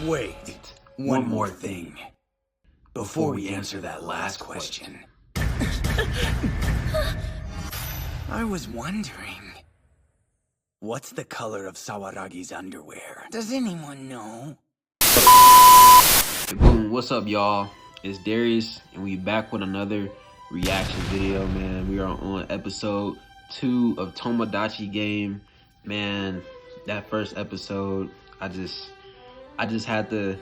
Wait, one more thing. Before we answer that last question. I was wondering, what's the color of Sawaragi's underwear? Does anyone know? Boom, what's up, y'all? It's Darius, and we back with another reaction video, man. We are on episode 2 of Tomodachi game. Man, that first episode, I had to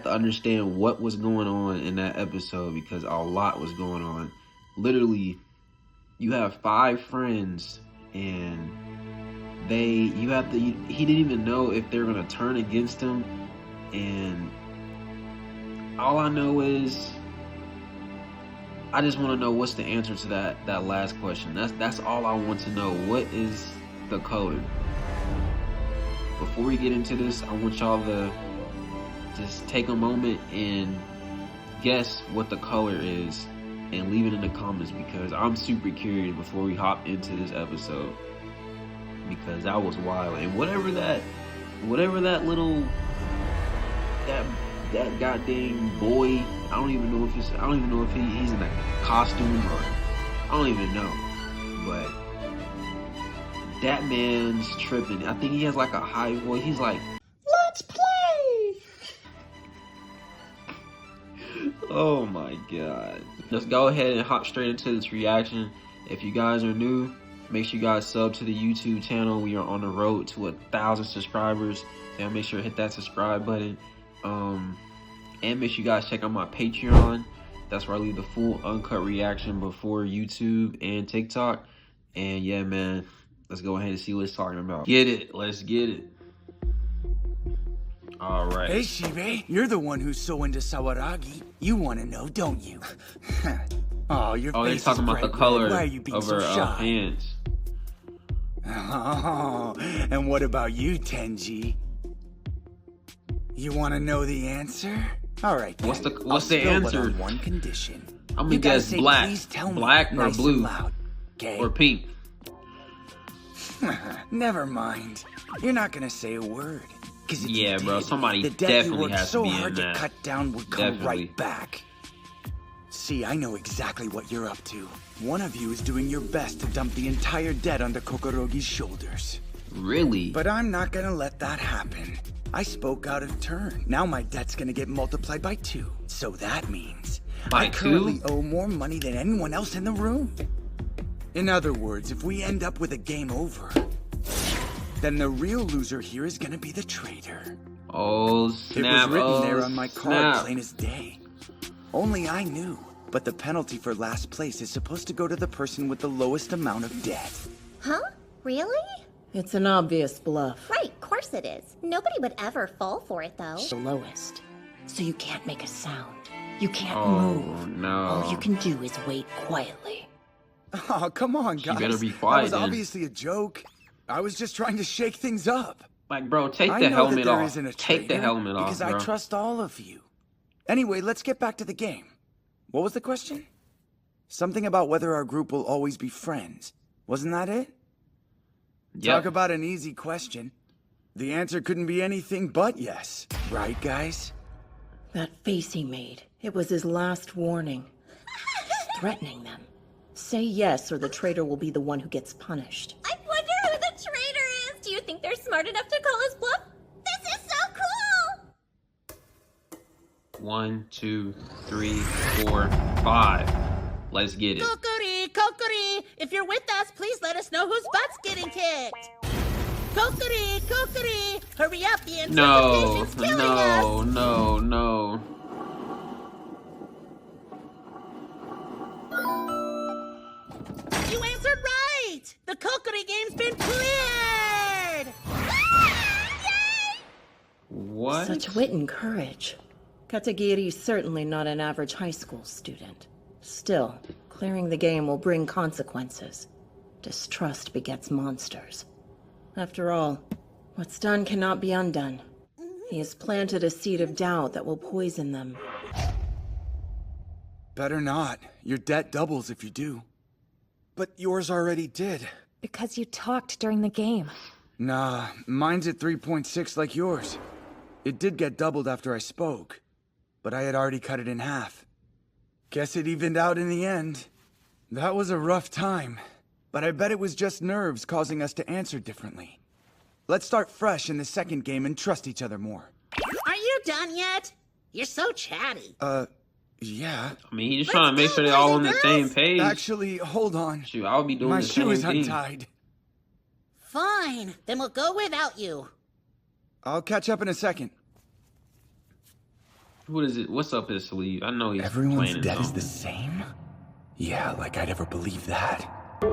understand what was going on in that episode because a lot was going on. Literally, you have 5 friends and he didn't even know if they're gonna turn against him, and all I know is I just want to know what's the answer to that last question. That's all I want to know. What is the color? Before we get into this, I want y'all to just take a moment and guess what the color is and leave it in the comments, because I'm super curious before we hop into this episode, because that was wild. And whatever that little that goddamn boy, I don't even know if he's in a costume, or I don't even know, but that man's tripping. I think he has like a high voice. He's like, "Let's play." Oh my god. Let's go ahead and hop straight into this reaction. If you guys are new, make sure you guys sub to the YouTube channel. We are on the road to 1,000 subscribers. So make sure to hit that subscribe button. And make sure you guys check out my Patreon. That's where I leave the full uncut reaction before YouTube and TikTok. And yeah, man, let's go ahead and see what it's talking about. Get it. Let's get it. All right. Hey, Shibe, you're the one who's so into Sawaragi. You want to know, don't you? Oh, your they're face talking is about the bright color red. Why are you being of so her shy? pants. Oh, and what about you, Tenji? You want to know the answer? All right. Then. What's the answer? On one condition. I'm gonna guess black. Please tell black me, or nice blue, and loud. Okay. or pink. Never mind. You're not gonna say a word. Yeah, bro. Somebody the debt definitely you worked has so to be hard in to that. cut down would come right back. See, I know exactly what you're up to. One of you is doing your best to dump the entire debt onto Kokorogi's shoulders. Really? But I'm not gonna let that happen. I spoke out of turn. Now my debt's gonna get multiplied by 2. So that means by I currently 2? owe more money than anyone else in the room. In other words, if we end up with a game over, then the real loser here is gonna be the traitor. Oh, snap. It was written there on my card, snap. plain as day. Only I knew. But the penalty for last place is supposed to go to the person with the lowest amount of debt. Huh? Really? It's an obvious bluff. Right, of course it is. Nobody would ever fall for it, though. The lowest. So you can't make a sound. You can't Oh, move. no. All you can do is wait quietly. Oh, come on, guys. She better be quiet. That was then. obviously a joke. I was just trying to shake things up. Like, bro, take I the know helmet that there off. isn't a Take the traitor, helmet off, because bro. I trust all of you. Anyway, let's get back to the game. What was the question? Something about whether our group will always be friends. Wasn't that it? Yep. Talk about an easy question. The answer couldn't be anything but yes. Right, guys? That face he made, it was his last warning. He's threatening them. Say yes, or the traitor will be the one who gets punished. I wonder who the traitor is! Do you think they're smart enough to call us bluff? This is so cool! 1, 2, 3, 4, 5. Let's get it. Kokori! If you're with us, please let us know whose butt's getting kicked! Kokori! Hurry up, the No, anticipation killing us! no. You answered right! The Kokori game's been cleared! What? Such wit and courage. Katagiri's certainly not an average high school student. Still, clearing the game will bring consequences. Distrust begets monsters. After all, what's done cannot be undone. He has planted a seed of doubt that will poison them. Better not. Your debt doubles if you do. But yours already did. Because you talked during the game. Nah, mine's at 3.6 like yours. It did get doubled after I spoke, but I had already cut it in half. Guess it evened out in the end. That was a rough time, but I bet it was just nerves causing us to answer differently. Let's start fresh in the second game and trust each other more. Are you done yet? You're so chatty. Yeah. I mean, he's just trying to make sure they're all on the same page. Actually, hold on. Shoot, I'll be doing My the shoe same is thing. untied. Fine, then we'll go without you. I'll catch up in a second. What is it? What's up his sleeve? I know he's Everyone's playing his debt is own. the same? Yeah, like I'd ever believe that. So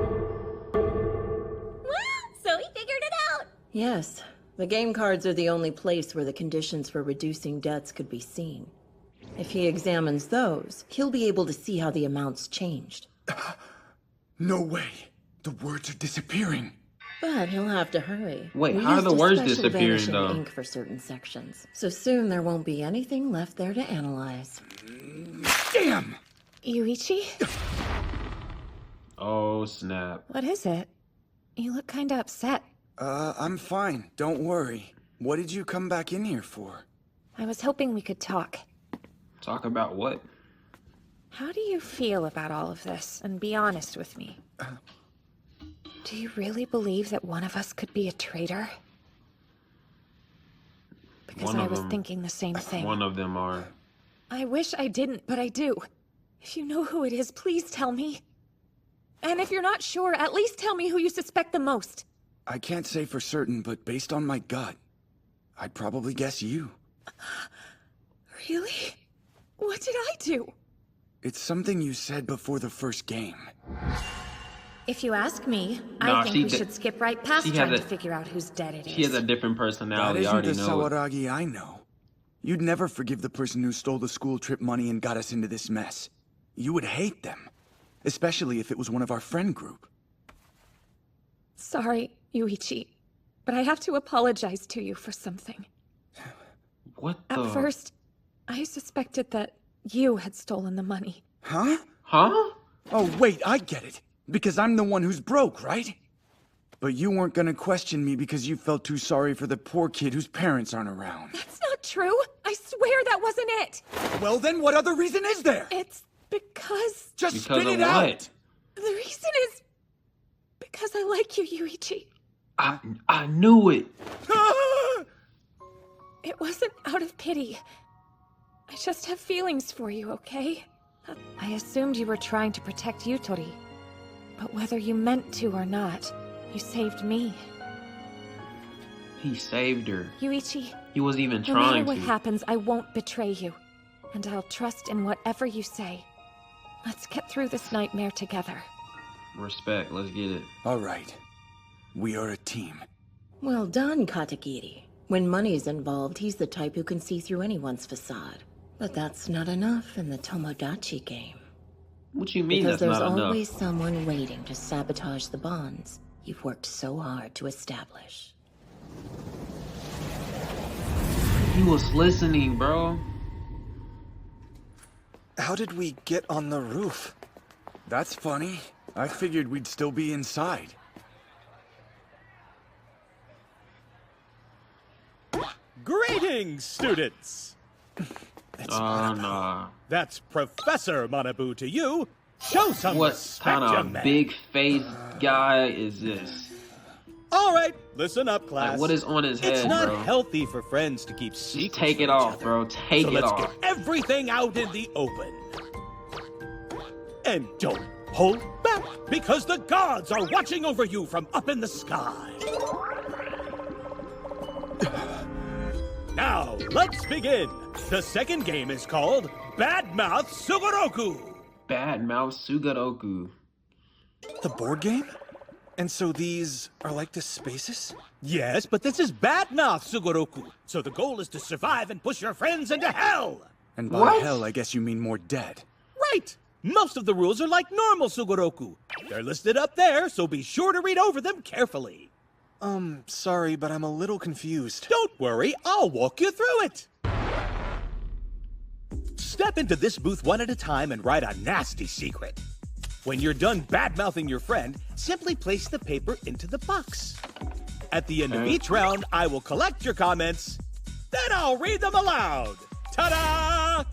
he figured it out. Yes, the game cards are the only place where the conditions for reducing debts could be seen. If he examines those, he'll be able to see how the amounts changed. No way. The words are disappearing. But he'll have to hurry. Wait, We how are used the a words special disappearing, vanishing though? ink for certain sections, so soon there won't be anything left there to analyze. Damn! Yuichi? Oh, snap. What is it? You look kinda upset. I'm fine. Don't worry. What did you come back in here for? I was hoping we could talk. Talk about what? How do you feel about all of this? And be honest with me. Do you really believe that one of us could be a traitor? Because One I of was them- thinking the same thing. One of them are. I wish I didn't, but I do. If you know who it is, please tell me. And if you're not sure, at least tell me who you suspect the most. I can't say for certain, but based on my gut, I'd probably guess you. Really? What did I do? It's something you said before the first game. If you ask me, Nah, I think she we did- should skip right past she trying has to a- figure out whose dead it is. She has a different That personality. I isn't already the know it. Sawaragi I know. You'd never forgive the person who stole the school trip money and got us into this mess. You would hate them. Especially if it was one of our friend group. Sorry, Yuichi, but I have to apologize to you for something. What At the? first, I suspected that you had stolen the money. Huh? Huh? Oh, wait, I get it. Because I'm the one who's broke, right? But you weren't gonna question me because you felt too sorry for the poor kid whose parents aren't around. That's not true! I swear that wasn't it! Well, then what other reason is there? It's because... Just Because spit of it out! what? The reason is... because I like you, Yuichi. I knew it. It wasn't out of pity. I just have feelings for you, okay? I assumed you were trying to protect Yutori. But whether you meant to or not, you saved me. He saved her. Yuichi, He wasn't even no matter trying what to. happens, I won't betray you. And I'll trust in whatever you say. Let's get through this nightmare together. Respect. Let's get it. All right. We are a team. Well done, Katagiri. When money's involved, he's the type who can see through anyone's facade. But that's not enough in the Tomodachi game. What you mean Because that's there's not enough? always someone waiting to sabotage the bonds you've worked so hard to establish. He was listening, bro. How did we get on the roof? That's funny. I figured we'd still be inside. Greetings, students! Oh, nah. That's Professor Manabu to you. Show some What respect, kind young of man. big face guy is this? All right, listen up, class. Like, what is on his It's head, not bro? healthy for friends to keep secrets. Just take it from each off, other. bro. Take So it let's off. get everything out in the open. And don't hold back, because the gods are watching over you from up in the sky. Now, let's begin. The second game is called Badmouth Sugoroku. Bad mouth Sugaroku. The board game? And so these are like the spaces? Yes, but this is Badmouth Sugoroku. So the goal is to survive and push your friends into hell. And by What? hell, I guess you mean more dead. Right. Most of the rules are like normal Sugoroku. They're listed up there, so be sure to read over them carefully. Sorry, but I'm a little confused. Don't worry, I'll walk you through it. Step into this booth one at a time and write a nasty secret. When you're done bad-mouthing your friend, simply place the paper into the box. At the end of Okay. each round, I will collect your comments Then I'll read them aloud. Ta-da!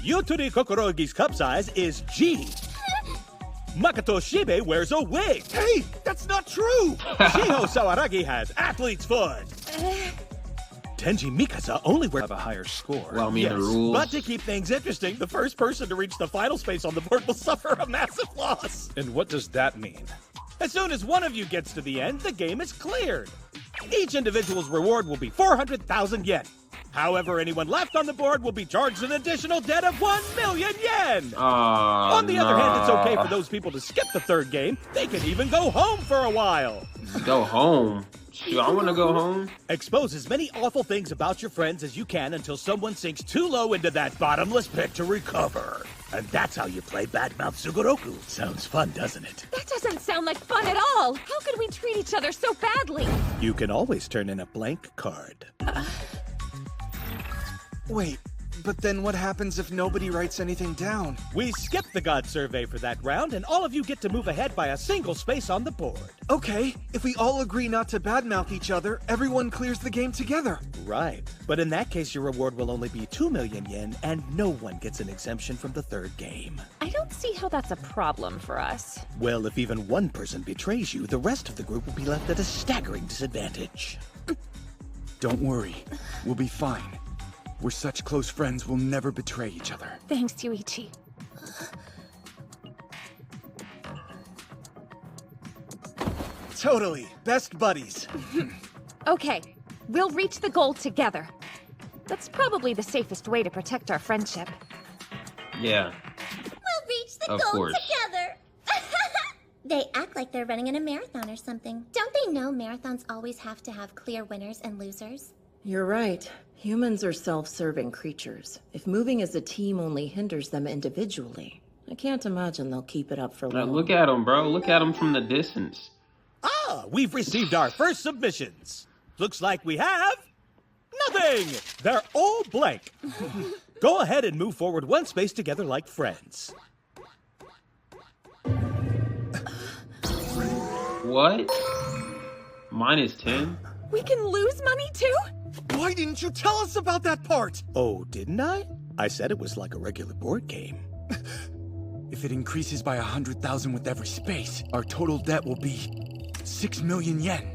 Yutori Kokorogi's cup size is G. Makoto Shibe wears a wig. Hey, that's not true! Shiho Sawaragi has athlete's foot. Tenji Mikasa only wears Have a higher score. Well, I mean, the Yes, rules. but to keep things interesting, the first person to reach the final space on the board will suffer a massive loss. And what does that mean? As soon as one of you gets to the end, the game is cleared. Each individual's reward will be 400,000 yen. However, anyone left on the board will be charged an additional debt of 1 million yen. On the other hand, it's okay for those people to skip the third game. They can even go home for a while. Go home. Shoot, I want to go home. Expose as many awful things about your friends as you can until someone sinks too low into that bottomless pit to recover. And that's how you play Badmouth Sugoroku. Sounds fun, doesn't it? That doesn't sound like fun at all. How could we treat each other so badly? You can always turn in a blank card. Wait, but then what happens if nobody writes anything down? We skip the God survey for that round, and all of you get to move ahead by a single space on the board. Okay, if we all agree not to badmouth each other, everyone clears the game together. Right. But in that case, your reward will only be 2 million yen, and no one gets an exemption from the third game. I don't see how that's a problem for us. Well, if even one person betrays you, the rest of the group will be left at a staggering disadvantage. Don't worry. We'll be fine. We're such close friends, we'll never betray each other. Thanks, Yuichi. Totally. Best buddies. Okay, we'll reach the goal together. That's probably the safest way to protect our friendship. Yeah. We'll reach the Of goal course. together. They act like they're running in a marathon or something. Don't they know marathons always have to have clear winners and losers? You're right. Humans are self-serving creatures. If moving as a team only hinders them individually, I can't imagine they'll keep it up for Now, long. look at him, bro. Look at him from the distance. Ah, we've received our first submissions. Looks like we have nothing. They're all blank. Go ahead and move forward one space together like friends. What? Minus 10? We can lose money too? Why didn't you tell us about that part? Oh, didn't I? I said it was like a regular board game. If it increases by 100,000 with every space, our total debt will be 6 million yen.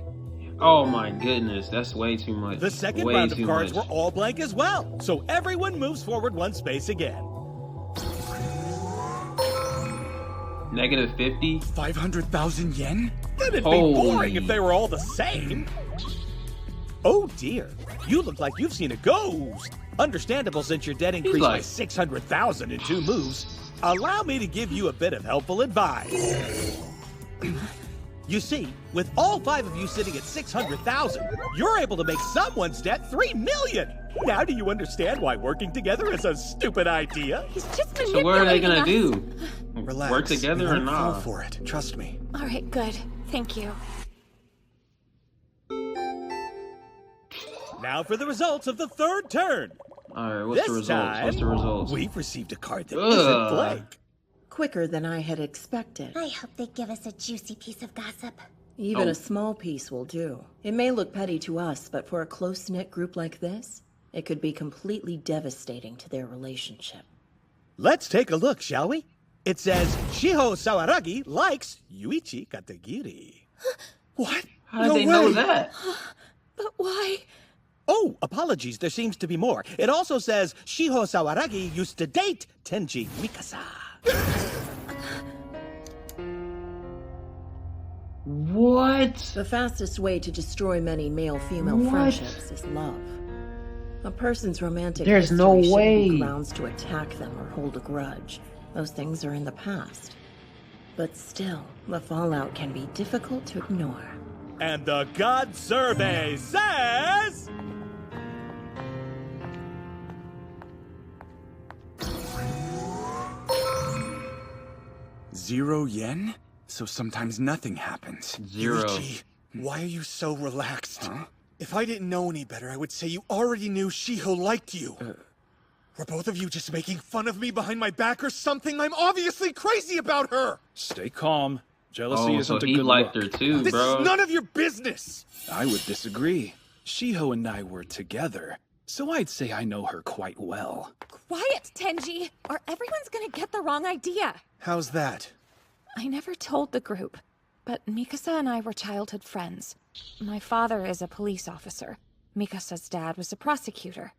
Oh my goodness, that's way too much. The second way round of too cards much. were all blank as well, so everyone moves forward one space again. Negative 50? 500,000 yen? That'd be Holy. boring if they were all the same. Oh dear, you look like you've seen a ghost. Understandable since your debt increased by like- 600,000 in 2 moves. Allow me to give you a bit of helpful advice. You see, with all 5 of you sitting at 600,000, you're able to make someone's debt 3 million. Now do you understand why working together is a stupid idea? He's just manipulating So what are they gonna us. do? Relax. Work together we or won't fall not? for it. Trust me. All right, good. Thank you. Now for the results of the third turn. Alright, what's This the results? time, What's the results? we've received a card that Ugh. isn't blank. Quicker than I had expected. I hope they give us a juicy piece of gossip. Even Oh. a small piece will do. It may look petty to us, but for a close-knit group like this, it could be completely devastating to their relationship. Let's take a look, shall we? It says, Shiho Sawaragi likes Yuichi Katagiri. What? How did No they know way. that? But why? Oh, apologies, there seems to be more. It also says, Shiho Sawaragi used to date Tenji Mikasa. What? The fastest way to destroy many male-female What? friendships is love. A person's romantic There's history no shouldn't be way. grounds to attack them or hold a grudge. Those things are in the past. But still, the fallout can be difficult to ignore. And the God Survey says... Zero yen? So sometimes nothing happens. Zero. Yuichi, why are you so relaxed? Huh? If I didn't know any better, I would say you already knew Shiho liked you. Were both of you just making fun of me behind my back or something? I'm obviously crazy about her! Stay calm. Jealousy Oh, so isn't a he good liked look. her too, This bro. is none of your business! I would disagree. Shiho and I were together. so I'd say I know her quite well. Quiet, Tenji, or everyone's gonna get the wrong idea. How's that? I never told the group, but Mikasa and I were childhood friends. My father is a police officer. Mikasa's dad was a prosecutor.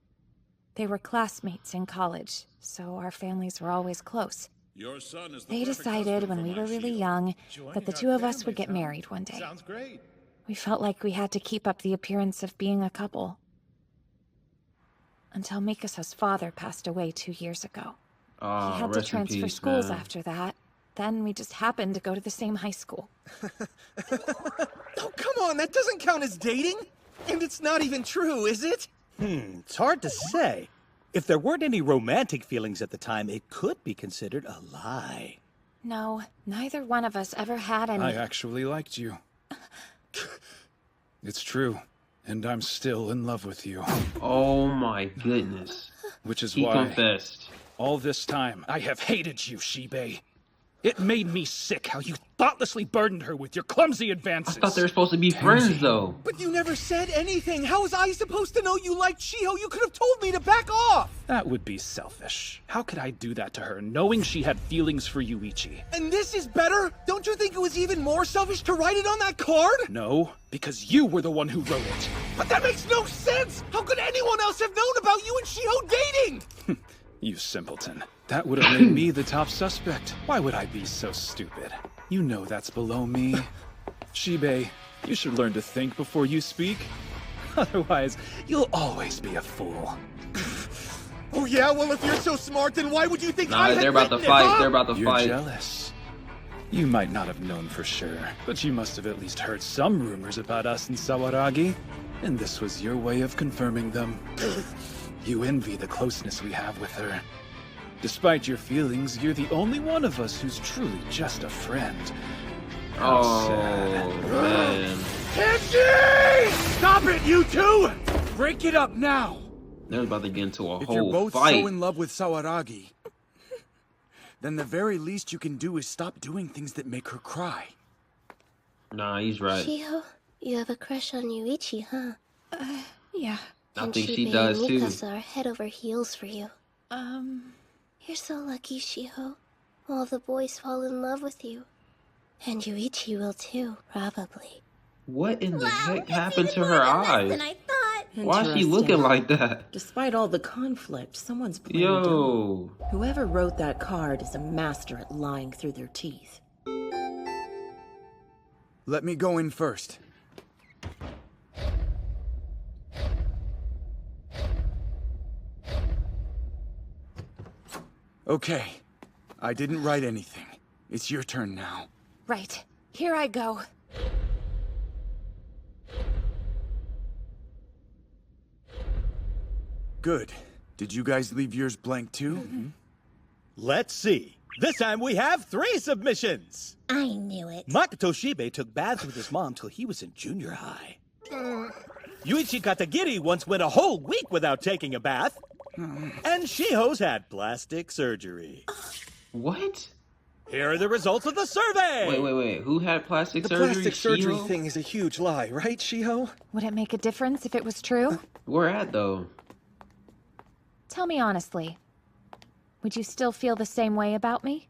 They were classmates in college, so our families were always close. Your son is the They perfect decided husband when for we my were really Shiho. young Joining that the our two of us family, would get huh? married one day. Sounds great. We felt like we had to keep up the appearance of being a couple. Until Mikasa's father passed away 2 years ago. He had to Rest in transfer peace, schools man. after that. Then we just happened to go to the same high school. Oh, come on, that doesn't count as dating. And it's not even true, is it? It's hard to say. If there weren't any romantic feelings at the time, it could be considered a lie. No, neither one of us ever had any. I actually liked you. It's true, and I'm still in love with you. Oh my goodness. Which is He why, confessed. all this time, I have hated you, Shibe. It made me sick how you thoughtlessly burdened her with your clumsy I advances. thought they were supposed to be friends, though. But you never said anything. How was I supposed to know you liked Shiho? You could have told me to back off. That would be selfish. How could I do that to her, knowing she had feelings for Yuichi? And this is better? Don't you think it was even more selfish to write it on that card? No, because you were the one who wrote it. But that makes no sense! How could anyone else have known about you and Shiho dating? You simpleton. That would have made me the top suspect. Why would I be so stupid? You know that's below me. Shibe, you should learn to think before you speak. Otherwise, you'll always be a fool. Oh yeah? Well, if you're so smart, then why would you think I Nah, had they're about to written it, fight. huh? They're about to You're fight. jealous. You might not have known for sure, but you must have at least heard some rumors about us in Sawaragi, and this was your way of confirming them. You envy the closeness we have with her. Despite your feelings, you're the only one of us who's truly just a friend. How Oh, sad. man. Tenji! Stop it, you two! Break it up now! They're about to get into a If you're whole both fight. so in love with Sawaragi, then the very least you can do is stop doing things that make her cry. Nah, he's right. Shiho, you have a crush on Yuichi, huh? Yeah. I And think she Shibe does and too. Mikasa are head over heels for you. You're so lucky, Shiho. All the boys fall in love with you. And Yuichi will too, probably. What in the heck it's happened even to more her of a mess eyes? than I thought. Why is she looking Interesting. like that? Despite all the conflict, someone's playing dumb. Yo. Whoever wrote that card is a master at lying through their teeth. Let me go in first. Okay. I didn't write anything. It's your turn now. Right. Here I go. Good. Did you guys leave yours blank too? Let's see. This time we have 3 submissions. I knew it. Makoto Shibe took baths with his mom till he was in junior high. Yuichi Katagiri once went a whole week without taking a bath. And Shiho's had plastic surgery. What? Here are the results of the survey. Wait. Who had plastic The surgery? plastic surgery Shiho? thing is a huge lie, right, Shiho? Would it make a difference if it was true? Where at, though? Tell me honestly. Would you still feel the same way about me?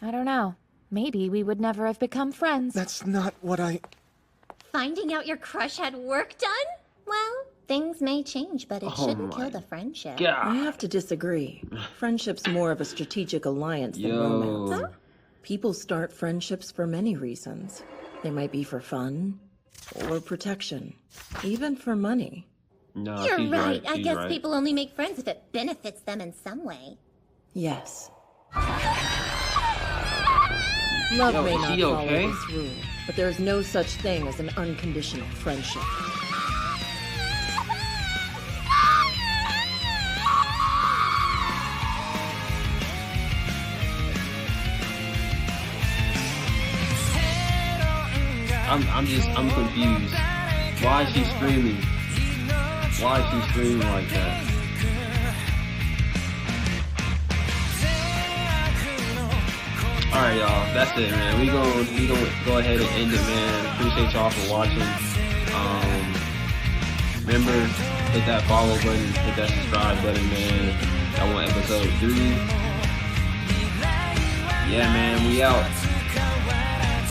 I don't know. Maybe we would never have become friends. That's not what I... Finding out your crush had work done? Well, things may change, but it Oh shouldn't my kill the friendship. I God. have to disagree. Friendship's more of a strategic alliance than romance. Yo. People start friendships for many reasons. They might be for fun, or protection, even for money. No, You're she's right. I She's guess right. people only make friends if it benefits them in some way. Yes. Love Yo, may is not she follow okay? this rule, but there is no such thing as an unconditional friendship. I'm confused. Why is she screaming? Why is she screaming like that? Alright, y'all, that's it, man. We gonna go ahead and end it, man. Appreciate y'all for watching. Remember, Hit that follow button, hit that subscribe button, man. I want episode 3. Yeah, man, we out.